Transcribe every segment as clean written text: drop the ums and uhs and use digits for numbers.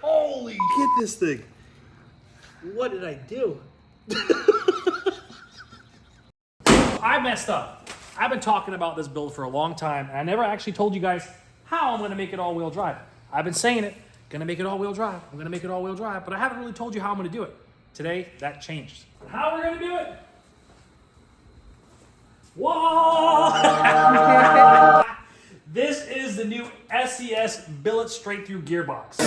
Holy, Get this thing. what did I do? I messed up. I've been talking about this build for a long time, and I never actually told you guys how I'm gonna make it all-wheel drive. I've been saying it, gonna make it all-wheel drive, I'm gonna make it all-wheel drive, but I haven't really told you how I'm gonna do it. Today, that changed. How we're gonna do it? Whoa! This is the new SES billet straight through gearbox.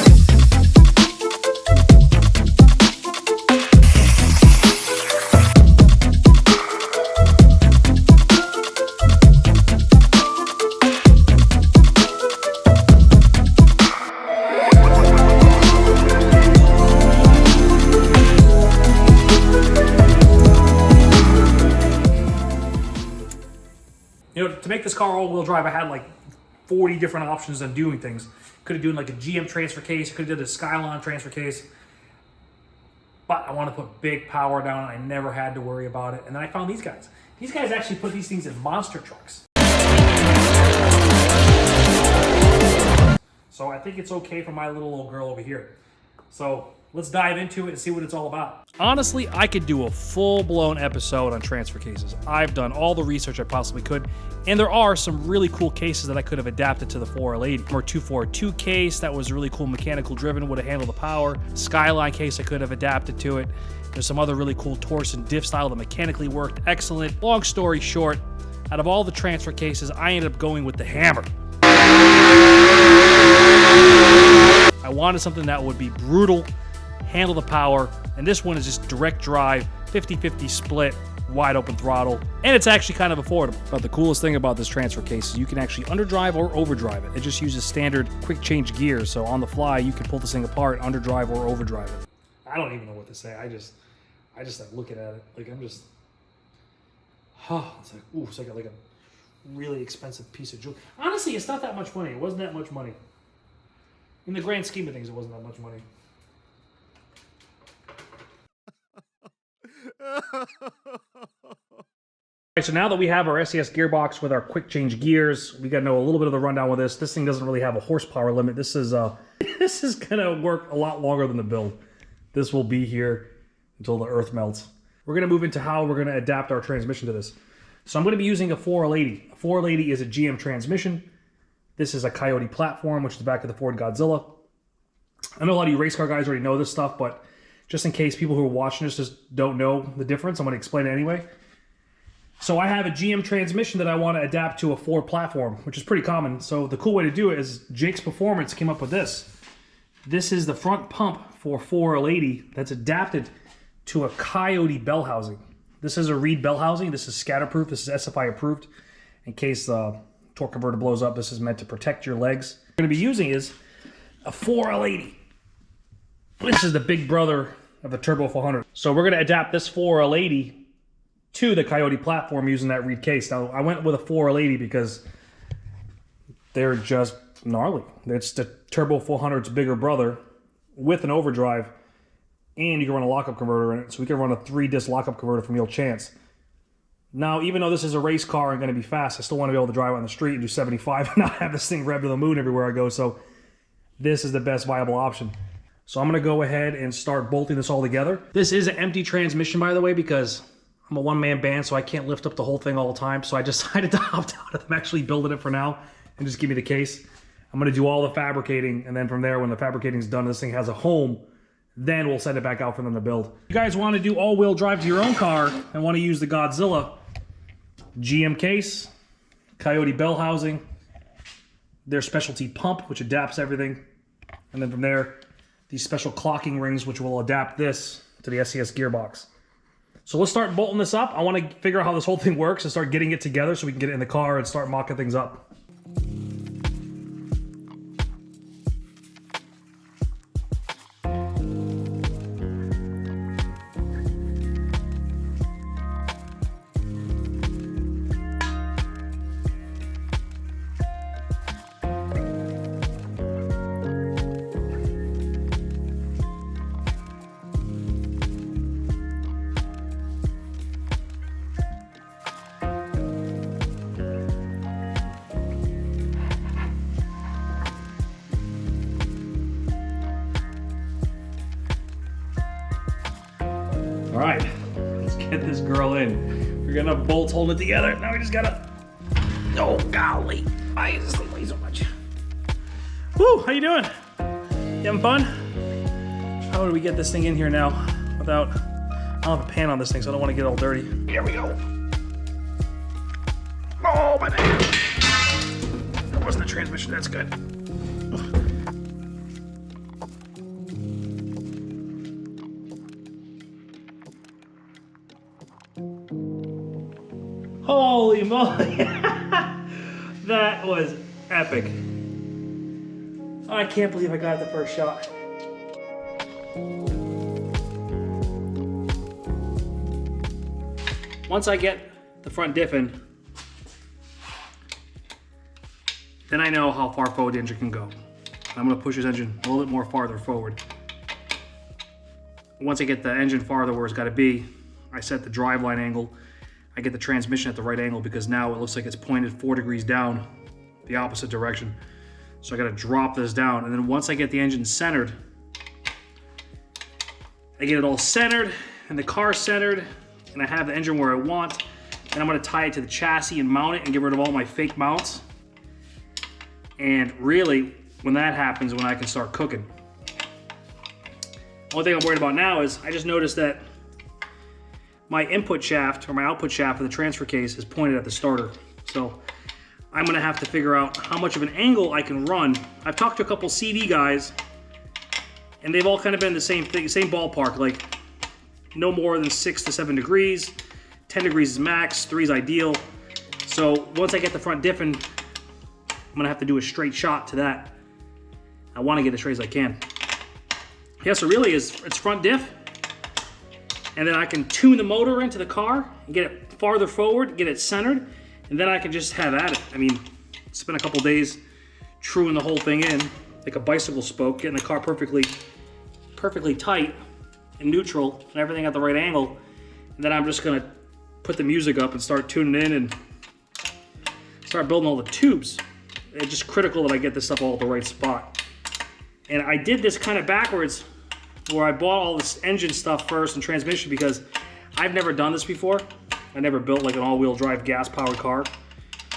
You know, to make this car all-wheel drive, I had like 40 different options on doing things. Could have done like a GM transfer case, could have did a Skyline transfer case. But I want to put big power down, and I never had to worry about it. And then I found these guys. These guys actually put these things in monster trucks. So I think it's okay for my little old girl over here. So let's dive into it and see what it's all about. Honestly, I could do a full-blown episode on transfer cases. I've done all the research I possibly could, and there are some really cool cases that I could have adapted to the 4L80. Or 242 case that was really cool, mechanical driven, would have handled the power. Skyline case I could have adapted to it. There's some other really cool Torsen and diff style that mechanically worked excellent. Long story short, out of all the transfer cases, I ended up going with the Hammer. I wanted something that would be brutal, handle the power, and this one is just direct drive, 50-50 split, wide open throttle, and it's actually kind of affordable. But the coolest thing about this transfer case is you can actually underdrive or overdrive it. It just uses standard quick change gears, so on the fly you can pull this thing apart, underdrive or overdrive it. I don't even know what to say. I just like looking at it, like I'm just, it's like, ooh, it's like a really expensive piece of jewelry. Honestly, it's not that much money. It wasn't that much money. In the grand scheme of things, it wasn't that much money. Alright, so now that we have our SES gearbox with our quick change gears, we got to know a little bit of the rundown with this. This thing doesn't really have a horsepower limit. This is gonna work a lot longer than the build. This will be here until the earth melts. We're gonna move into how we're gonna adapt our transmission to this. So I'm gonna be using a 4L80. A 4L80 is a GM transmission. This is a Coyote platform, which is the back of the Ford Godzilla. I know a lot of you race car guys already know this stuff, but just in case people who are watching this just don't know the difference, I'm going to explain it anyway. So I have a GM transmission that I want to adapt to a Ford platform, which is pretty common. So the cool way to do it is Jake's Performance came up with this. This is the front pump for 4L80 that's adapted to a Coyote bell housing. This is a Reed bell housing. This is scatterproof. This is SFI approved. In case the torque converter blows up, this is meant to protect your legs. What we're going to be using is a 4L80. This is the big brother of the Turbo 400. So we're going to adapt this 4L80 to the Coyote platform using that Reed case. Now, I went with a 4L80 because they're just gnarly. It's the Turbo 400's bigger brother with an overdrive, and you can run a lockup converter in it. So we can run a 3-disc lockup converter from Real Chance. Now, even though this is a race car and going to be fast, I still want to be able to drive on the street and do 75 and not have this thing rev to the moon everywhere I go. So this is the best viable option. So I'm going to go ahead and start bolting this all together. This is an empty transmission, by the way, because I'm a one-man band, so I can't lift up the whole thing all the time. So I decided to opt out of them actually building it for now and just give me the case. I'm going to do all the fabricating, and then from there, when the fabricating is done, this thing has a home, then we'll send it back out for them to build. If you guys want to do all-wheel drive to your own car and want to use the Godzilla GM case, Coyote bell housing, their specialty pump, which adapts everything, and then from there, these special clocking rings, which will adapt this to the SES gearbox. So let's start bolting this up. I want to figure out how this whole thing works and start getting it together so we can get it in the car and start mocking things up. All right, let's get this girl in. We're getting enough bolts holding it together. Now we just gotta, oh golly, why is this thing weigh so much? Woo, how you doing? You having fun? How do we get this thing in here now without, I don't have a pan on this thing, so I don't want to get all dirty. Here we go. Oh, my man. That wasn't the transmission, that's good. Holy moly. That was epic. I can't believe I got it the first shot. Once I get the front diff in, then I know how far forward the engine can go. I'm gonna push this engine a little bit more farther forward. Once I get the engine farther where it's gotta be, I set the driveline angle. I get the transmission at the right angle because now it looks like it's pointed 4 degrees down the opposite direction. So I gotta drop this down. And then once I get the engine centered, I get it all centered and the car centered and I have the engine where I want. And I'm gonna tie it to the chassis and mount it and get rid of all my fake mounts. And really, when that happens, when I can start cooking. Only thing I'm worried about now is I just noticed that my input shaft or my output shaft of the transfer case is pointed at the starter. So I'm gonna have to figure out how much of an angle I can run. I've talked to a couple CD guys and they've all kind of been the same thing, same ballpark, like no more than 6 to 7 degrees, 10 degrees is max, 3 is ideal. So once I get the front diff in, I'm gonna have to do a straight shot to that. I wanna get as straight as I can. Yeah, so really it's front diff, and then I can tune the motor into the car and get it farther forward, get it centered, and then I can just have at it. I mean, spend a couple days truing the whole thing in, like a bicycle spoke, getting the car perfectly tight and neutral and everything at the right angle. And then I'm just gonna put the music up and start tuning in and start building all the tubes. It's just critical that I get this stuff all at the right spot. And I did this kind of backwards, where I bought all this engine stuff first and transmission because I've never done this before. I never built like an all-wheel drive gas-powered car.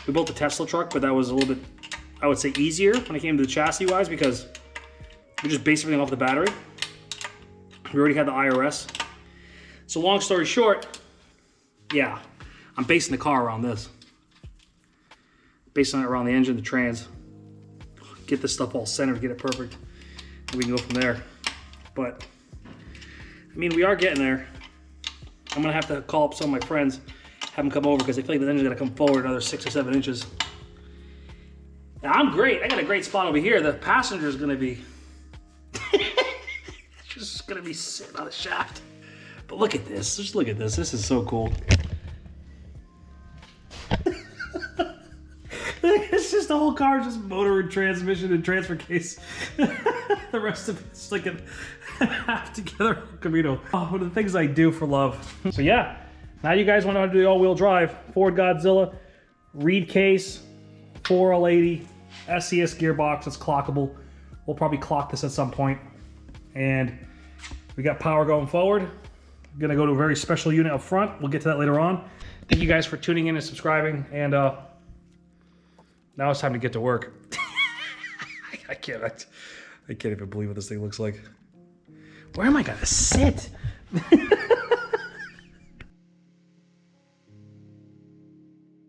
We built the Tesla truck, but that was a little bit, I would say, easier when it came to the chassis-wise because we just based everything off the battery. We already had the IRS. So long story short, yeah, I'm basing the car around this. Basing it around the engine, the trans. Get this stuff all centered, get it perfect. And we can go from there. But, I mean, we are getting there. I'm gonna have to call up some of my friends, have them come over because I feel like the engine's gonna come forward another 6 or 7 inches. Now, I'm great. I got a great spot over here. The passenger's gonna be just gonna be sitting on the shaft. But look at this. Just look at this. This is so cool. It's just the whole car, just motor and transmission and transfer case. The rest of it's like a half together Camino. Oh, one of the things I do for love. So yeah, now you guys want to know how to do the all-wheel drive. Ford Godzilla, reed case, 4L80, SCS gearbox, it's clockable. We'll probably clock this at some point. And we got power going forward. I'm gonna go to a very special unit up front. We'll get to that later on. Thank you guys for tuning in and subscribing. And now it's time to get to work. I can't even believe what this thing looks like. Where am I gonna sit?